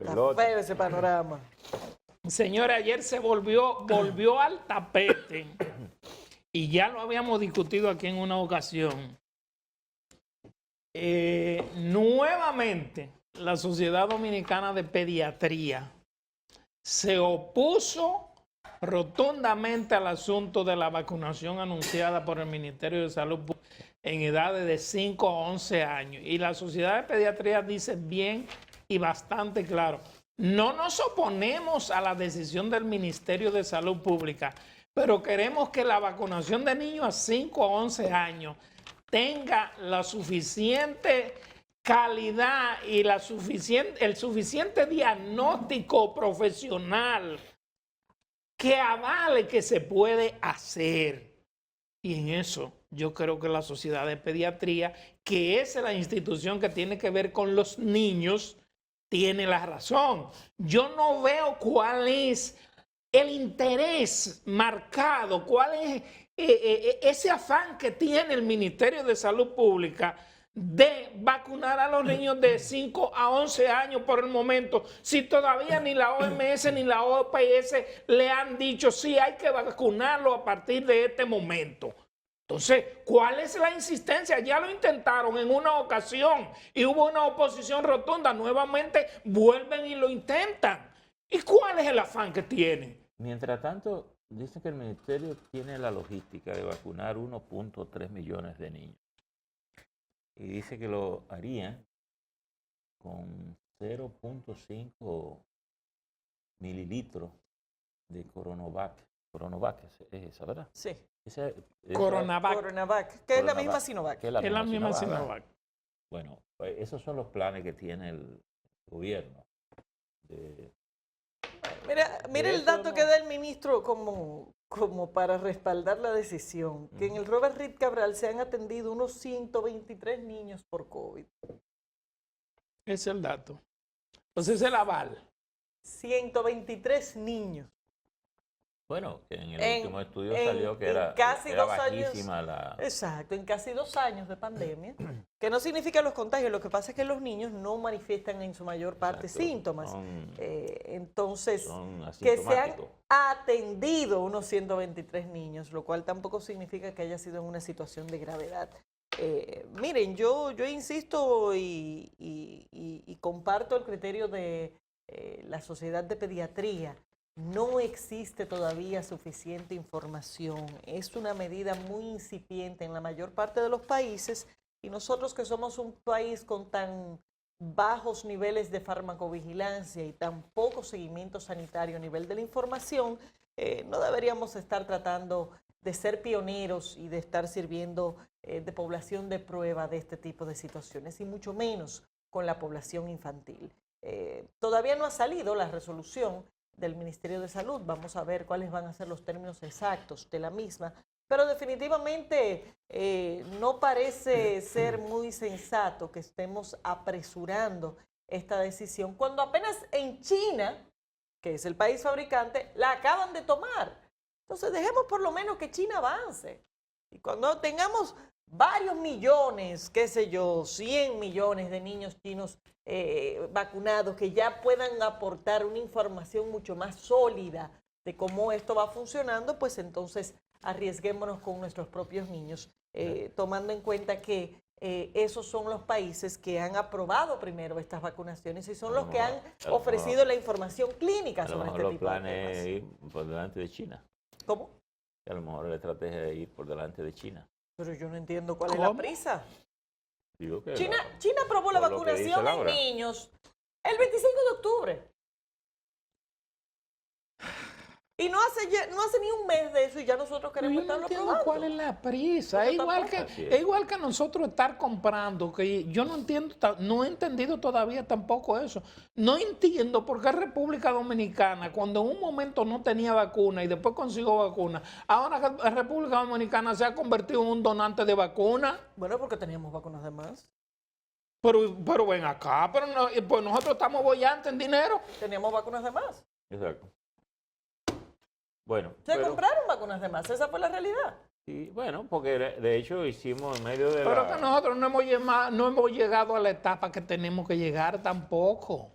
Está feo ese panorama. Señores, ayer se volvió al tapete y ya lo habíamos discutido aquí en una ocasión. Nuevamente, la Sociedad Dominicana de Pediatría se opuso rotundamente al asunto de la vacunación anunciada por el Ministerio de Salud en edades de 5 a 11 años. Y la Sociedad de Pediatría dice bien y bastante claro: no nos oponemos a la decisión del Ministerio de Salud Pública, pero queremos que la vacunación de niños a 5 a 11 años tenga la suficiente calidad y el suficiente diagnóstico profesional que avale que se puede hacer. Y en eso yo creo que la Sociedad de Pediatría, que es la institución que tiene que ver con los niños, tiene la razón. Yo no veo cuál es el interés marcado, cuál es ese afán que tiene el Ministerio de Salud Pública de vacunar a los niños de 5 a 11 años por el momento, si todavía ni la OMS ni la OPS le han dicho sí, hay que vacunarlo a partir de este momento. Entonces, ¿cuál es la insistencia? Ya lo intentaron en una ocasión y hubo una oposición rotunda. Nuevamente vuelven y lo intentan. ¿Y cuál es el afán que tienen? Mientras tanto, dice que el ministerio tiene la logística de vacunar 1.3 millones de niños. Y dice que lo harían con 0.5 mililitros de Coronavac. Coronavac es esa, ¿verdad? Sí. Coronavac. Que es la misma Sinovac. Que es la misma Sinovac. Bueno, pues esos son los planes que tiene el gobierno. Mira el dato que da el ministro como para respaldar la decisión, que en el Robert Reed Cabral se han atendido unos 123 niños por COVID. Ese es el dato. Entonces es el aval. 123 niños. Bueno, que en el último estudio salió que era bajísima la... Exacto, en casi 2 años de pandemia, que no significa los contagios, lo que pasa es que los niños no manifiestan en su mayor parte síntomas. Entonces, que se han atendido unos 123 niños, lo cual tampoco significa que haya sido en una situación de gravedad. Miren, yo insisto y comparto el criterio de la Sociedad de Pediatría. No existe todavía suficiente información, es una medida muy incipiente en la mayor parte de los países y nosotros que somos un país con tan bajos niveles de farmacovigilancia y tan poco seguimiento sanitario a nivel de la información, no deberíamos estar tratando de ser pioneros y de estar sirviendo de población de prueba de este tipo de situaciones y mucho menos con la población infantil. Todavía no ha salido la resolución del Ministerio de Salud, vamos a ver cuáles van a ser los términos exactos de la misma, pero definitivamente no parece ser muy sensato que estemos apresurando esta decisión cuando apenas en China, que es el país fabricante, la acaban de tomar. Entonces dejemos por lo menos que China avance y cuando tengamos varios millones, qué sé yo, 100 millones de niños chinos vacunados que ya puedan aportar una información mucho más sólida de cómo esto va funcionando, pues entonces arriesguémonos con nuestros propios niños, tomando en cuenta que esos son los países que han aprobado primero estas vacunaciones y son los que han ofrecido la información clínica sobre este tipo de temas. A lo mejor los planes es ir por delante de China. ¿Cómo? Que a lo mejor la estrategia es ir por delante de China. Pero yo no entiendo cuál es la prisa. Digo que China aprobó la vacunación en niños el 25 de octubre. Y no hace ni un mes de eso y ya nosotros queremos estarlo probando. ¿Cuál es la prisa? Es igual que nosotros estar comprando, que yo no entiendo, no he entendido todavía tampoco eso. No entiendo por qué República Dominicana, cuando en un momento no tenía vacuna y después consiguió vacuna, ahora República Dominicana se ha convertido en un donante de vacuna. Bueno, porque teníamos vacunas de más. Pero ven acá, pues nosotros estamos bollantes en dinero. Teníamos vacunas de más. Exacto. Bueno. Se compraron vacunas de más, esa fue la realidad. Sí, bueno, porque de hecho hicimos en medio de Pero que nosotros no hemos llegado a la etapa que tenemos que llegar tampoco.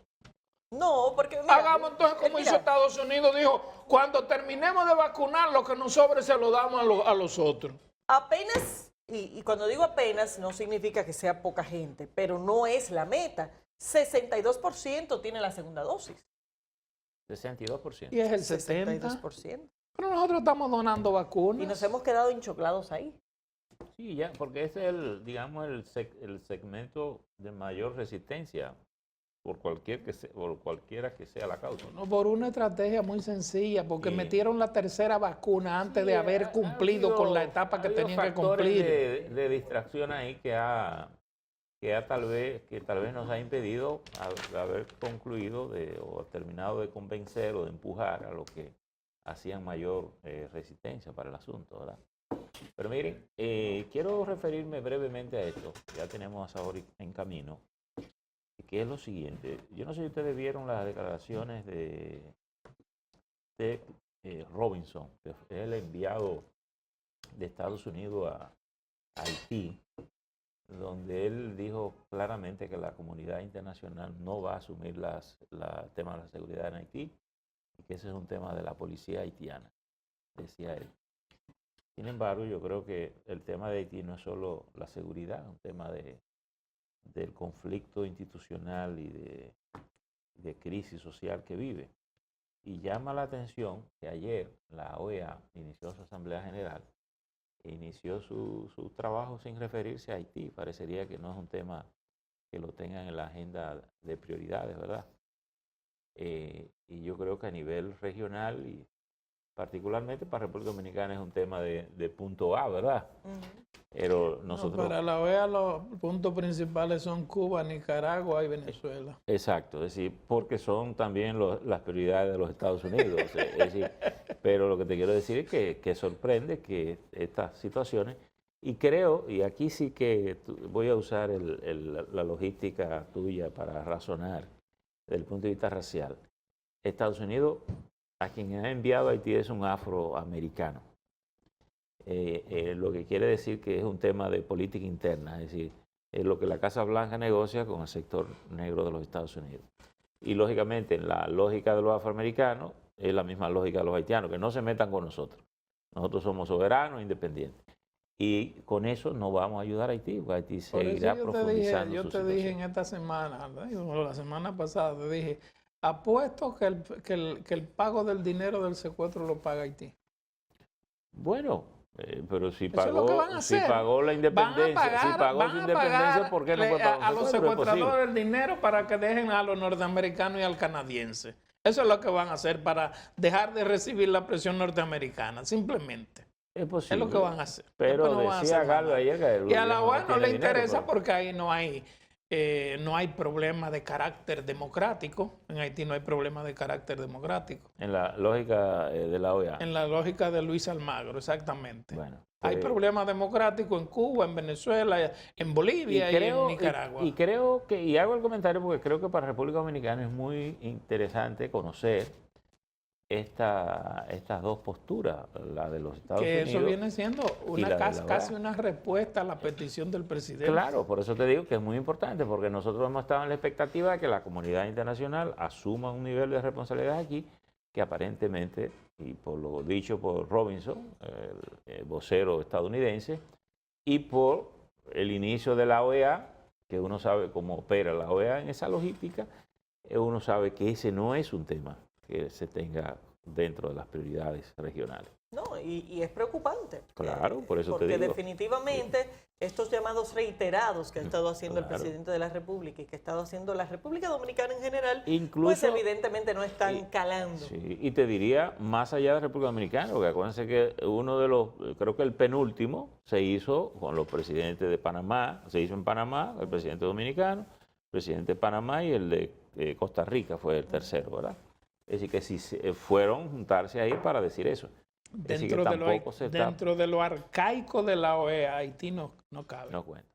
No, porque mira, hagamos entonces como mira, hizo Estados Unidos, dijo, cuando terminemos de vacunar, lo que nos sobre se lo damos a los otros. apenas, y cuando digo apenas, no significa que sea poca gente, pero no es la meta. 62% tiene la segunda dosis. 62%. Y es el 70%. 62%. Pero nosotros estamos donando vacunas. Y nos hemos quedado enchoclados ahí. Sí, ya, porque ese es el, digamos, el segmento de mayor resistencia por cualquiera que sea la causa. No, por una estrategia muy sencilla, porque metieron la tercera vacuna antes de haber cumplido con la etapa que tenían que cumplir. De distracción ahí que tal vez nos ha impedido haber concluido o terminado de convencer o de empujar a los que hacían mayor resistencia para el asunto, ¿verdad? Pero miren, quiero referirme brevemente a esto. Ya tenemos a Saori en camino. Que es lo siguiente. Yo no sé si ustedes vieron las declaraciones de Robinson, que es el enviado de Estados Unidos a Haití, donde él dijo claramente que la comunidad internacional no va a asumir el tema de la seguridad en Haití y que ese es un tema de la policía haitiana, decía él. Sin embargo, yo creo que el tema de Haití no es solo la seguridad, es un tema del conflicto institucional y de crisis social que vive. Y llama la atención que ayer la OEA inició su Asamblea General e inició su trabajo sin referirse a Haití. Parecería que no es un tema que lo tengan en la agenda de prioridades, ¿verdad? Y yo creo que a nivel regional y particularmente para República Dominicana es un tema de punto A, ¿verdad? Pero nosotros... Para la OEA los puntos principales son Cuba, Nicaragua y Venezuela. Exacto, es decir, porque son también las prioridades de los Estados Unidos. Es decir, pero lo que te quiero decir es que sorprende que estas situaciones, y creo, y aquí sí que voy a usar la logística tuya para razonar desde el punto de vista racial. Estados Unidos, a quien ha enviado a Haití es un afroamericano. Lo que quiere decir que es un tema de política interna, es decir, es lo que la Casa Blanca negocia con el sector negro de los Estados Unidos. Y lógicamente, en la lógica de los afroamericanos, es la misma lógica de los haitianos, que no se metan con nosotros. Nosotros somos soberanos, independientes. Y con eso no vamos a ayudar a Haití, porque Haití seguirá profundizando yo su te dije situación. en esta semana, la semana pasada, te dije, apuesto que el pago del dinero del secuestro lo paga Haití. Bueno, pero si Eso es lo que van a hacer. pagó la independencia, si pagó su independencia, ¿por qué no puede pagar a los secuestradores el dinero para que dejen a los norteamericanos y al canadiense? Eso es lo que van a hacer para dejar de recibir la presión norteamericana, simplemente. Es posible. Es lo que van a hacer. Pero decía Galo ayer que y a la OEA no le interesa pero... porque ahí no hay problema de carácter democrático. En Haití no hay problema de carácter democrático. En la lógica de la OEA. En la lógica de Luis Almagro, exactamente. Bueno, hay problemas democráticos en Cuba, en Venezuela, en Bolivia y en Nicaragua. Y creo que, y hago el comentario porque creo que para República Dominicana es muy interesante conocer estas dos posturas, la de los Estados Unidos. Que eso viene siendo casi una respuesta a la petición del presidente. Claro, por eso te digo que es muy importante, porque nosotros hemos estado en la expectativa de que la comunidad internacional asuma un nivel de responsabilidad aquí que aparentemente, y por lo dicho por Robinson, el vocero estadounidense, y por el inicio de la OEA, que uno sabe cómo opera la OEA en esa logística, uno sabe que ese no es un tema que se tenga dentro de las prioridades regionales. No, y es preocupante. Claro, por eso te digo. Porque definitivamente estos llamados reiterados que ha estado haciendo el presidente de la República y que ha estado haciendo la República Dominicana en general, pues evidentemente no están calando. Sí, y te diría, más allá de República Dominicana, porque acuérdense que uno de los, creo que el penúltimo, se hizo con los presidentes de Panamá, se hizo en Panamá, el presidente dominicano, el presidente de Panamá y el de Costa Rica fue el tercero, ¿verdad? Es decir, que si fueron juntarse ahí para decir eso. Dentro de lo arcaico de la OEA, Haití no cabe. No cuenta.